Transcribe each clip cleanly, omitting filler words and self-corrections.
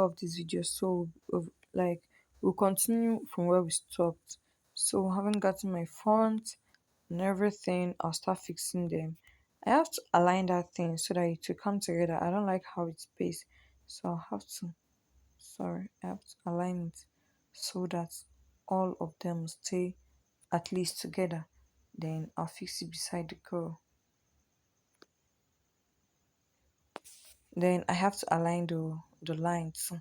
of this video. So, like, we'll continue from where we stopped. So, having gotten my font and everything, I'll start fixing them. I have to align that thing so that it will come together. I don't like how it's spaced, so I'll have to. Sorry, I have to align it so that all of them stay at least together. Then I'll fix it beside the girl. Then I have to align the line too,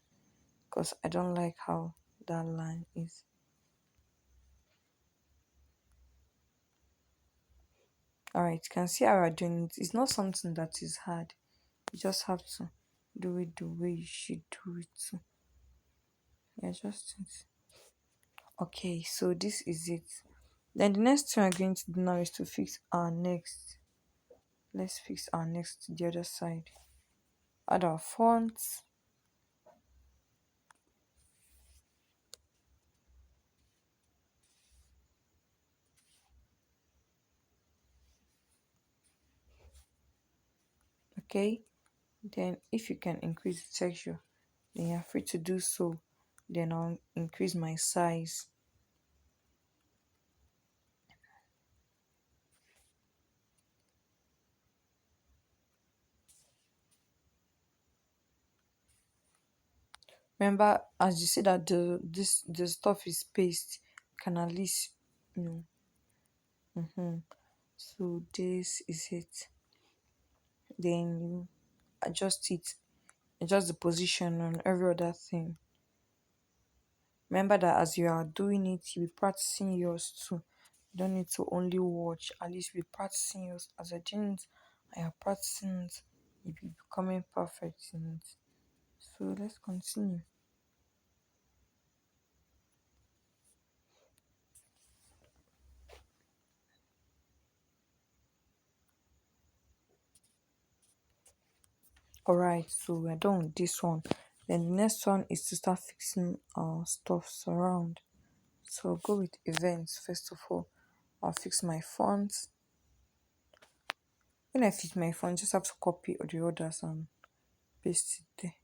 because I don't like how that line is. Alright, you can see how we're doing it. It's not something that is hard. You just have to do it the way you should do it too. Yeah, just it. Okay, so this is it. Then the next thing we're going to do now is to fix our next. Let's fix our next to the other side. Add our fonts. Okay, then if you can increase the texture, then you're free to do so. Then I'll increase my size. Remember, as you see that the stuff is paste, can at least you know. So this is it. Then you adjust it, adjust the position and every other thing. Remember that as you are doing it, you'll be practicing yours too. You don't need to only watch, at least be practicing yours. As you're doing it, and you're practicing it, you'll be becoming perfect in it. So let's continue. Alright, so we're done with this one. Then the next one is to start fixing our stuffs around. So I'll go with events first of all. I'll fix my fonts. When I fix my font, just have to copy all the others and paste it there.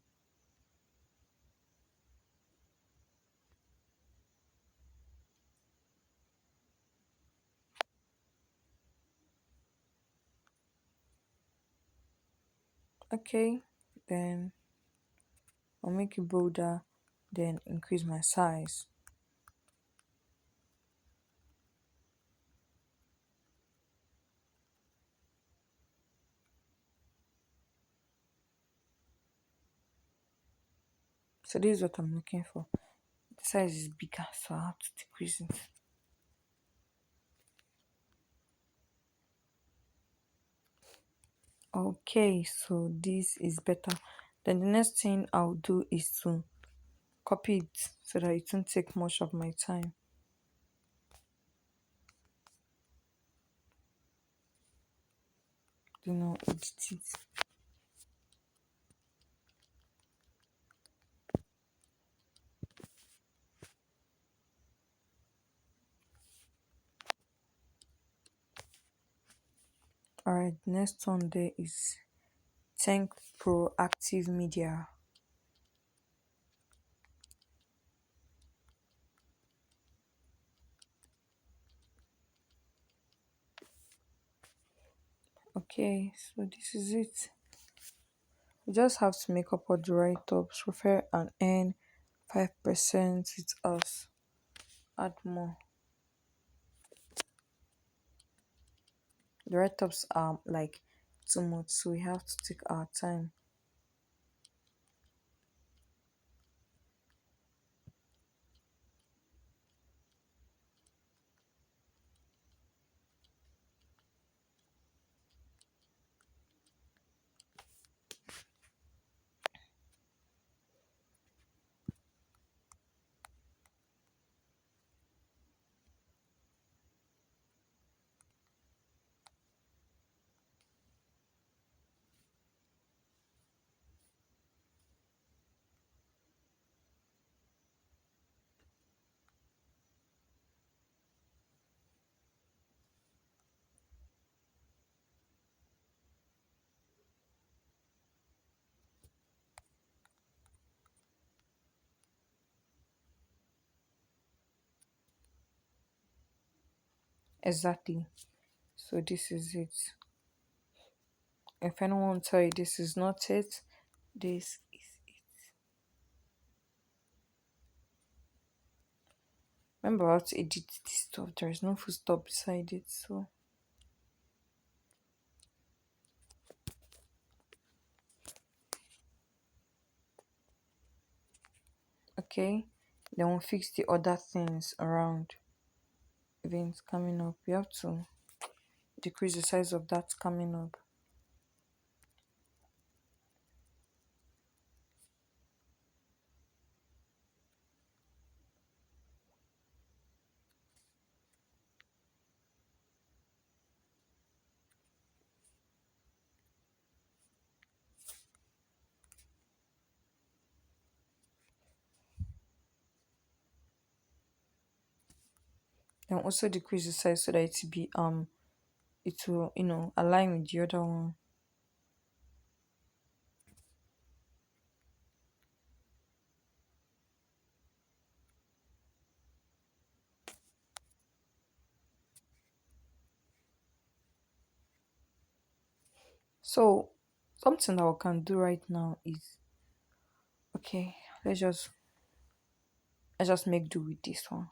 Okay, then I'll make it bolder, then increase my size. So this is what I'm looking for. The size is bigger, so I have to decrease it. Okay, so this is better. Then the next thing I'll do is to copy it so that it won't take much of my time. Edit it. Alright, next one there is thank proactive media. Okay, so this is it. You just have to make up all the write-ups, refer and earn 5% with us. Add more. The write-ups are like too much, so we have to take our time. Exactly. So this is it. If anyone tell you this is not it, this is it. Remember how to edit this stuff. There is no full stop beside it. So okay. Then we'll fix the other things around events coming up. We have to decrease the size of that coming up. Then also decrease the size so that it will align with the other one. So something that we can do right now is okay, let's just make do with this one.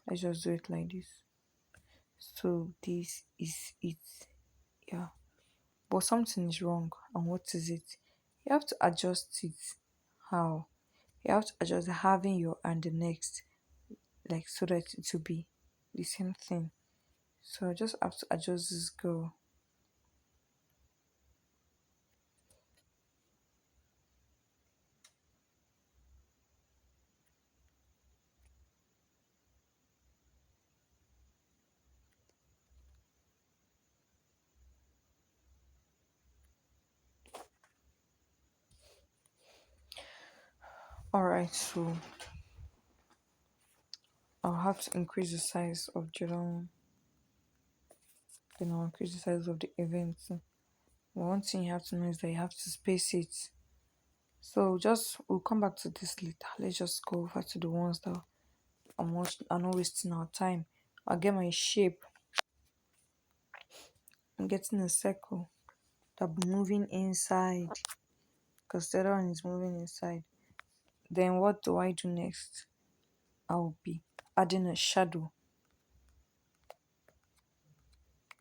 Let's just do it like this. So this is it. Yeah. But something is wrong. And what is it? You have to adjust it. How? You have to adjust having your and the next, like so that it will be the same thing. So I just have to adjust this girl. Alright, so I'll have to increase the size of the other one. Then I'll increase the size of the event. But one thing you have to know is that you have to space it. So just we'll come back to this later. Let's just go over to the ones that are not wasting our time. I'll get my shape. I'm getting a circle that be moving inside because the other one is moving inside. Then what do I do next? I'll be adding a shadow.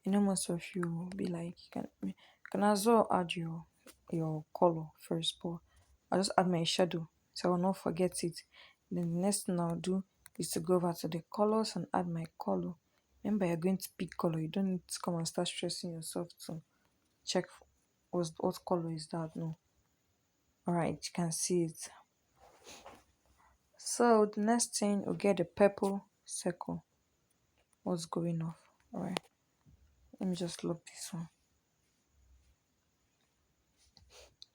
Most of you will be like, you can as well add your color first, but I'll just add my shadow so I will not forget it. Then the next thing I'll do is to go over to the colors and add my color. Remember, you're going to pick color. You don't need to come and start stressing yourself to check what color is that. No. Alright, you can see it. So the next thing we'll get the purple circle. What's going off? Alright, let me just lock this one.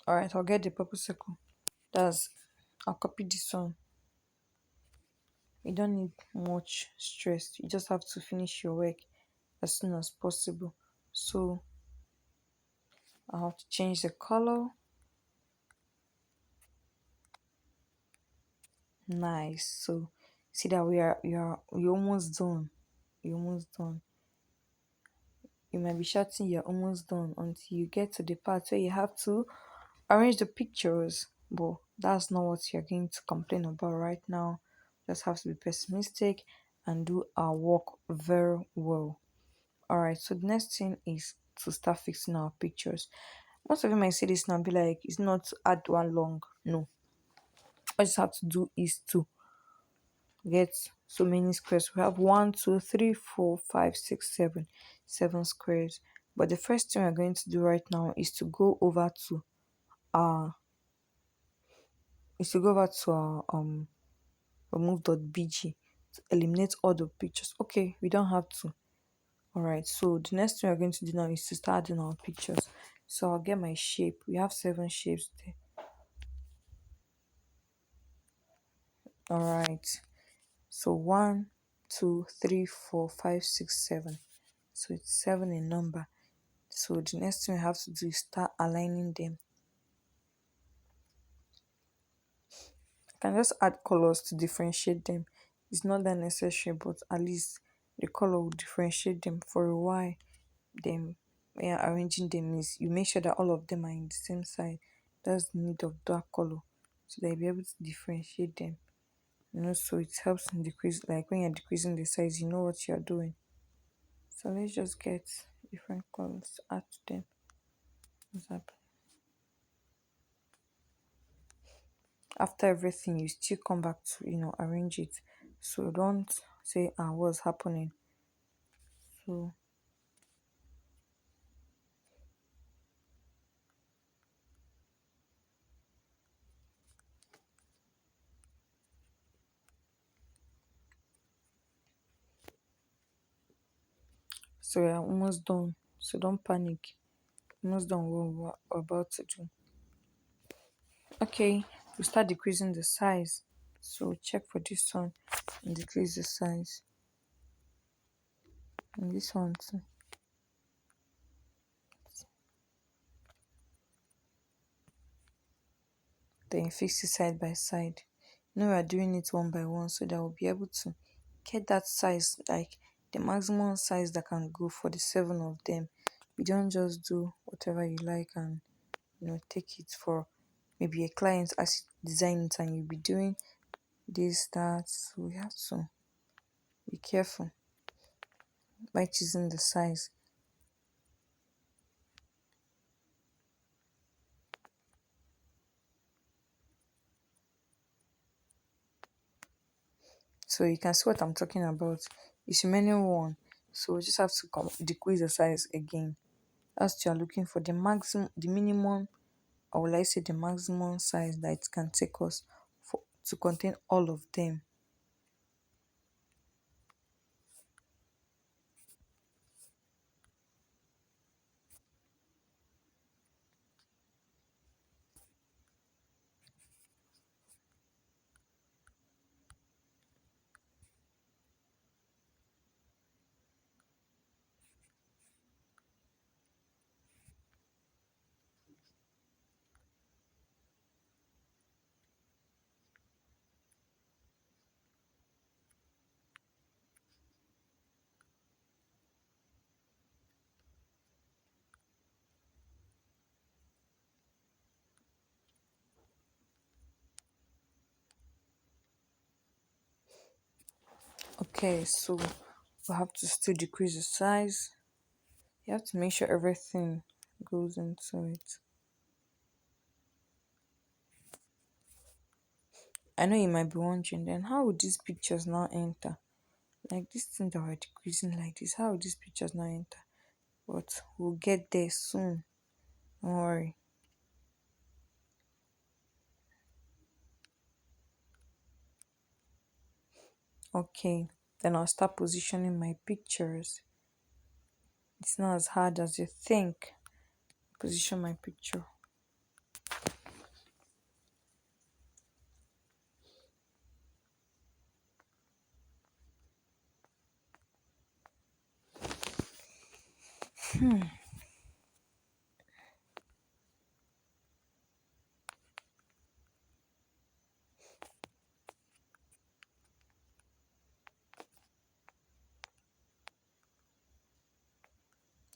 Alright, I'll get the purple circle. That's I'll copy this one. You don't need much stress. You just have to finish your work as soon as possible. So I have to change the color. Nice. So see that you're almost done. You're almost done. You might be shouting you're almost done until you get to the part where you have to arrange the pictures. But that's not what you're going to complain about right now. Just have to be pessimistic and do our work very well. Alright, so the next thing is to start fixing our pictures. Most of you might say this now and be like, it's not to add one long. No. What you just have to do is to get so many squares. We have 1, 2, 3, 4, 5, 6, 7 squares. But the first thing we're going to do right now our is to go over to our remove.bg to eliminate all the pictures. Okay, we don't have to. Alright, so the next thing we're going to do now is to start adding our pictures. So I'll get my shape. We have 7 shapes there. Alright. So 1, 2, 3, 4, 5, 6, 7. So it's 7 in number. So the next thing we have to do is start aligning them. I can just add colors to differentiate them. It's not that necessary, but at least The color will differentiate them for a while. Then when you're arranging them is you make sure that all of them are in the same size. That's the need of dark color. So that you'll be able to differentiate them. So it helps in decrease, like when you're decreasing the size, you know what you're doing. So let's just get different colors, add to them. What's happening? After everything, you still come back to arrange it. So don't say what's happening. So we're almost done. So don't panic. Almost done what we're about to do. Okay, we start decreasing the size. So check for this one and decrease the size. And this one too. Then fix it side by side. We're doing it one by one so that we'll be able to get that size, like the maximum size that can go for the seven of them. We don't just do whatever you like and take it for maybe a client as you design it and you'll be doing this, that. So we have to be careful by choosing the size. So you can see what I'm talking about. It's remaining one. So we just have to decrease the size again. As you are looking for the maximum, the minimum, or will I say the maximum size that it can take us to contain all of them. Okay, so we have to still decrease the size. You have to make sure everything goes into it. I know you might be wondering then how would these pictures now enter? Like this thing that we're decreasing like this, how would these pictures now enter? But we'll get there soon. Don't worry. Okay, then I'll start positioning my pictures. It's not as hard as you think. Position my picture.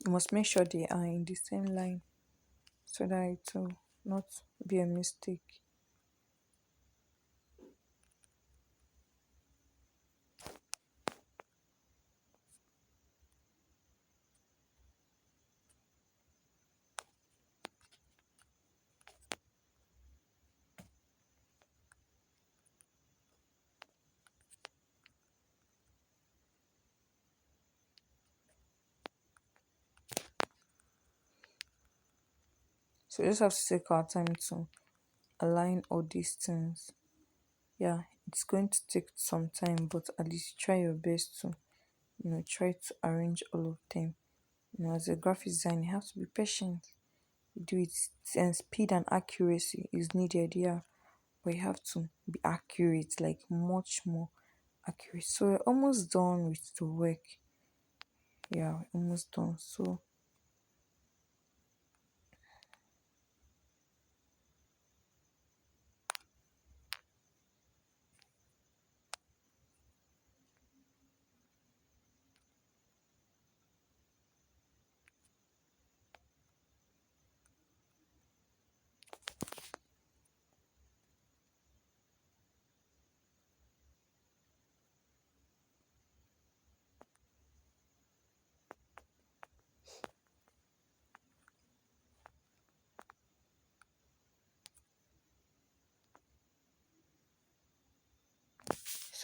You must make sure they are in the same line so that it will not be a mistake. So we just have to take our time to align all these things. Yeah, it's going to take some time, but at least try your best to, try to arrange all of them. As a graphic designer, you have to be patient. You do it, and speed and accuracy is needed, yeah. But you have to be accurate, like much more accurate. So we're almost done with the work. Yeah, we're almost done. So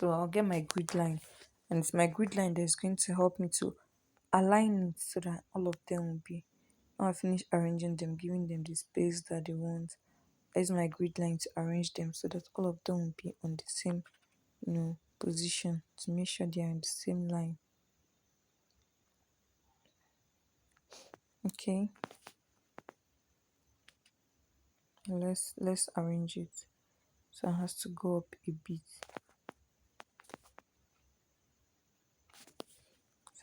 So I'll get my grid line, and it's my grid line that's going to help me to align it so that all of them will be. When I finish arranging them, giving them the space that they want, I use my grid line to arrange them so that all of them will be on the same, position to make sure they are in the same line. Okay, let's arrange it. So it has to go up a bit.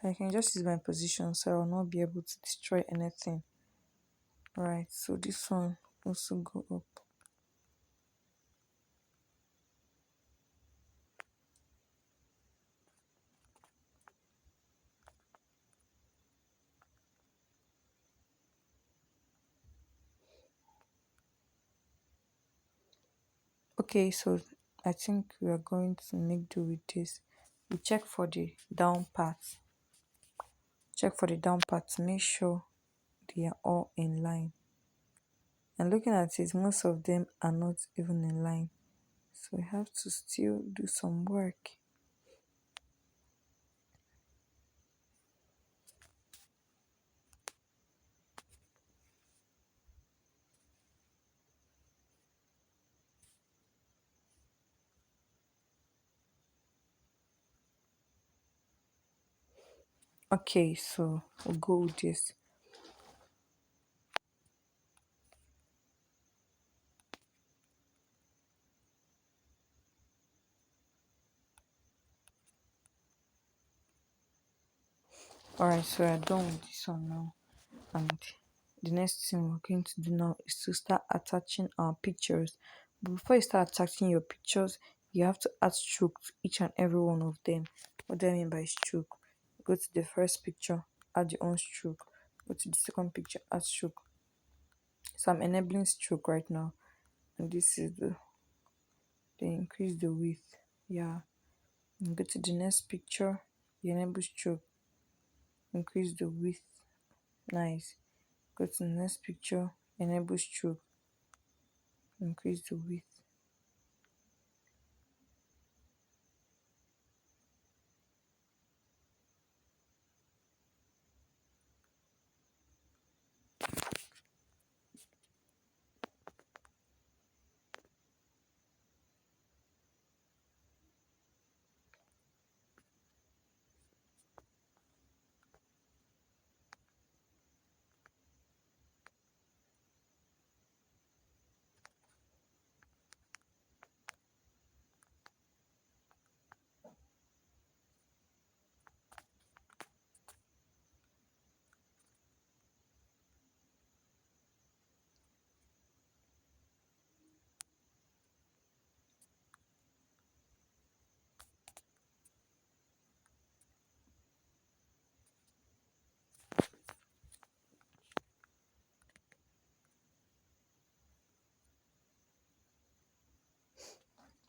So I can just use my position so I will not be able to destroy anything. Right, so this one also go up. Okay, so I think we are going to make do with this. We check for the down part. Check for the down part to make sure they are all in line. And looking at it, most of them are not even in line. So we have to still do some work. Okay, so we'll go with this. Alright, so we're done with this one now. And the next thing we're going to do now is to start attaching our pictures. But before you start attaching your pictures, you have to add stroke to each and every one of them. What do I mean by stroke? Go to the first picture, add your own stroke. Go to the second picture, add stroke. So I'm enabling stroke right now. And this is they increase the width. Yeah. And go to the next picture, you enable stroke, increase the width. Nice. Go to the next picture, enable stroke, increase the width.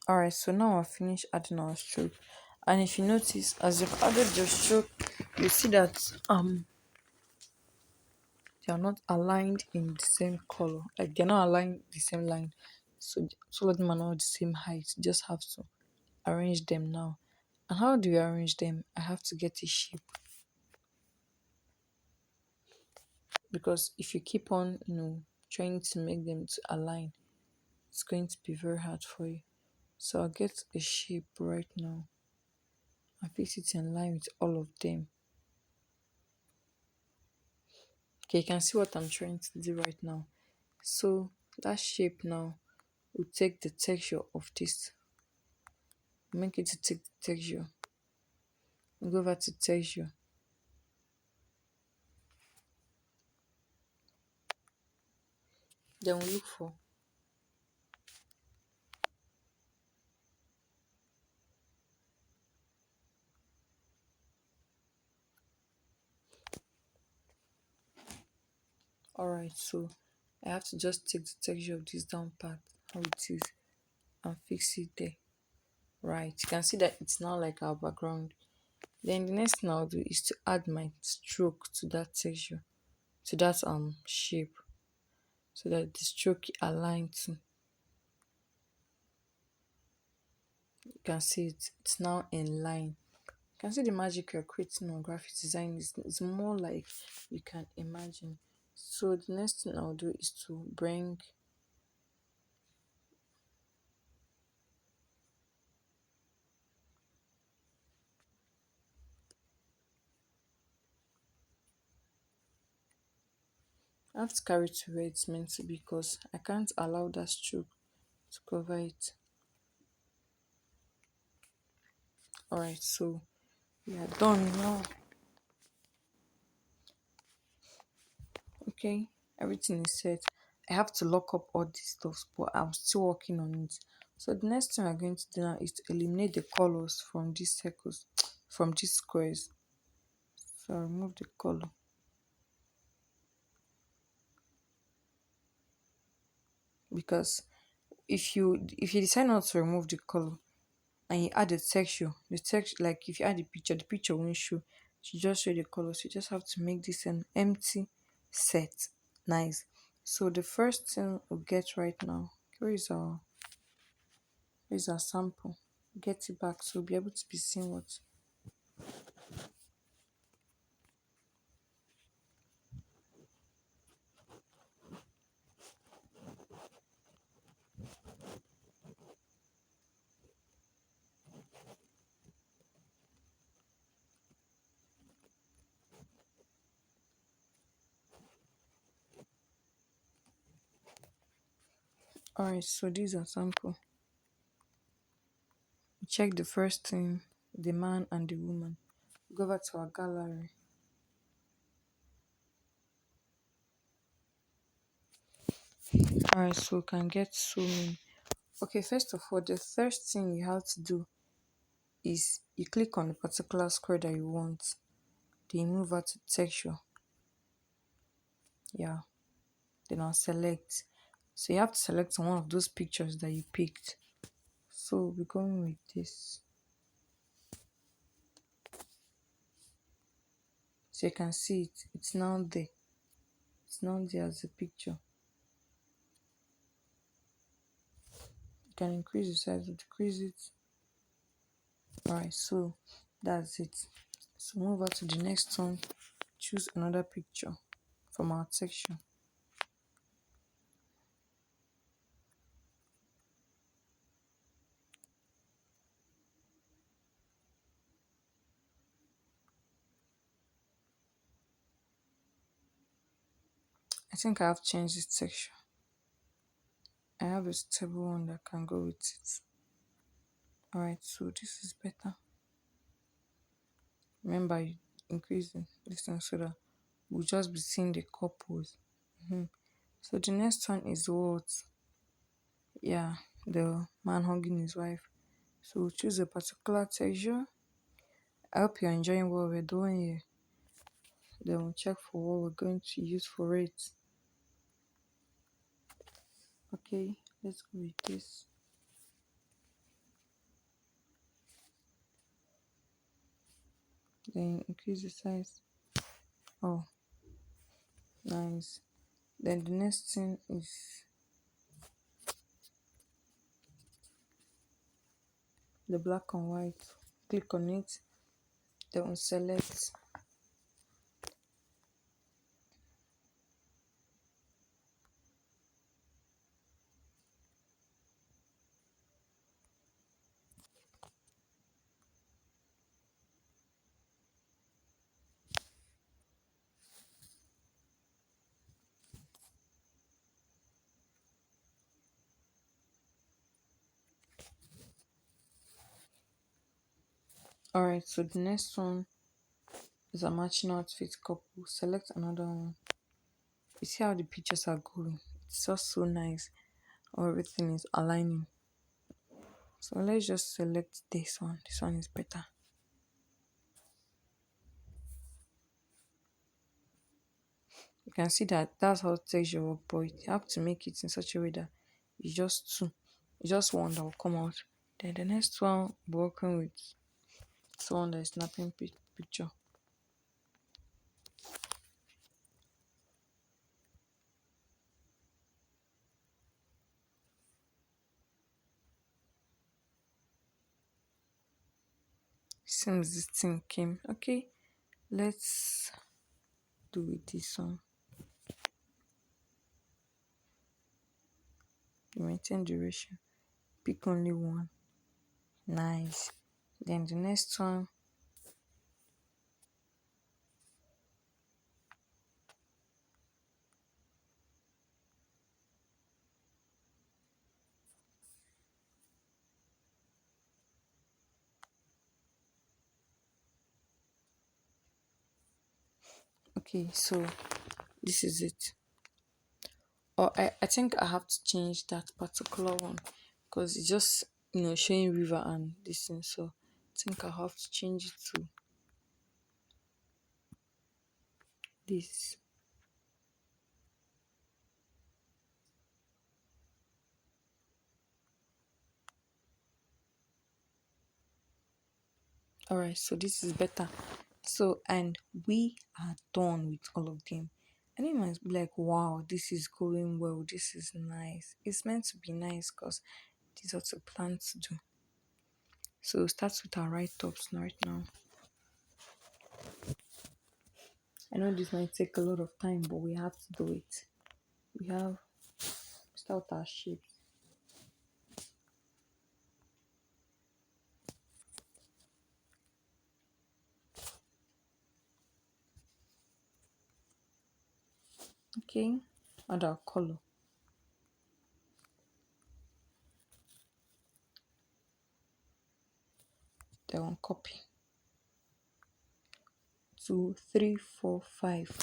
Alright, so now I've finished adding our stroke. And if you notice, as you've added your stroke, you see that they are not aligned in the same color. Like they're not aligned the same line. So all of them are not the same height. You just have to arrange them now. And how do you arrange them? I have to get a shape. Because if you keep on, trying to make them to align, it's going to be very hard for you. So I'll get a shape right now and fix it in line with all of them. Okay, you can see what I'm trying to do right now. So that shape now will take the texture of this. Make it to take the texture. Go over to texture. Then we look for alright, so I have to just take the texture of this down part, how it is, and fix it there. Right, you can see that it's now like our background. Then the next thing I'll do is to add my stroke to that texture, to that shape, so that the stroke aligns to. You can see it's now in line. You can see the magic you're creating on graphic design is more like you can imagine. So the next thing I'll do is to bring, I have to carry it to where it's meant to be because I can't allow that stroke to cover it. Alright, so we are done now. Okay, everything is set. I have to lock up all these stuff, but I'm still working on it. So the next thing we're going to do now is to eliminate the colors from these circles, from these squares. So I remove the color because if you decide not to remove the color and you add the texture, like if you add the picture won't show. You just show the colors. You just have to make this an empty set. Nice. So the first thing we'll get right now, where is our sample? Get it back so we'll be able to be seeing what. Alright, so these are sample. Check the first thing, the man and the woman. Go back to our gallery. Alright, so we can get so many. Okay, first of all, the first thing you have to do is you click on the particular square that you want. Then you move out to texture. Yeah. Then I'll select. So you have to select one of those pictures that you picked. So we're going with this. So you can see it. It's now there. It's now there as a picture. You can increase the size or decrease it. Alright, so that's it. So move on to the next one. Choose another picture from our section. I think I have changed this section. I have a stable one that can go with it. Alright, so this is better. Remember, you increasing this one so that we'll just be seeing the couples. So the next one is what? Yeah, the man hugging his wife. So we'll choose a particular texture. I hope you're enjoying what we're doing here. Then we'll check for what we're going to use for it. Okay, let's go with this. Then increase the size. Oh, nice. Then the next thing is the black and white. Click on it, then select. Alright, so the next one is a matching outfit couple. Select another one. You see how the pictures are going? It's just so nice. Everything is aligning. So let's just select this one. This one is better. You can see that that's how texture work, but you have to make it in such a way that it's just two. It's just one that will come out. Then the next one working with someone that is snapping picture. Since this thing came, okay, let's do with this one. You maintain duration. Pick only one. Nice. Then the next one. Okay, so this is it. Or I think I have to change that particular one because it's just showing river and this thing. So I think I have to change it to this. Alright, so this is better. So and we are done with all of them. And you might be like, wow, this is going well, this is nice. It's meant to be nice because these are what we plan to do. So start with our write-ups right now. I know this might take a lot of time, but we have to do it. We have start our shapes. Okay, add our color. Then one copy. 2, 3, 4, 5.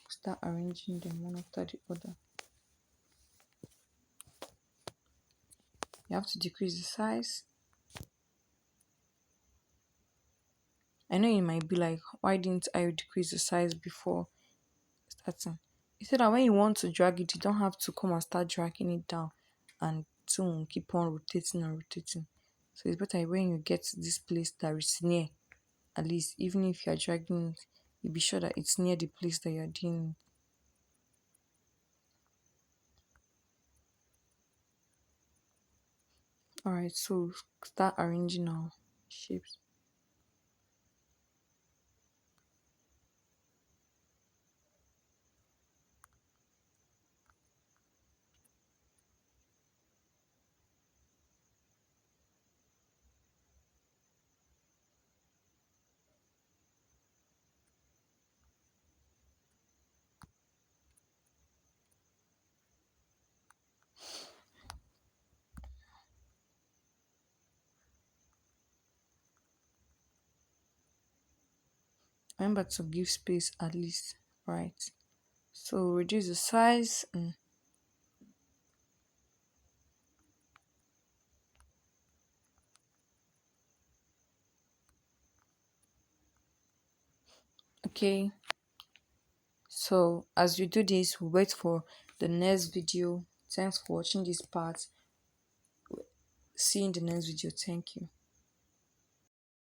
Start arranging them one after the other. You have to decrease the size. I know you might be like, why didn't I decrease the size before starting? You said that when you want to drag it, you don't have to come and start dragging it down and soon keep on rotating and rotating. So it's better when you get to this place that is near, at least even if you're dragging it, you be sure that it's near the place that you're doing it. Alright, so start arranging our shapes. Remember to give space at least, right? So reduce the size. Okay, so as you do this, we wait for the next video. Thanks for watching this part. See you in the next video. Thank you.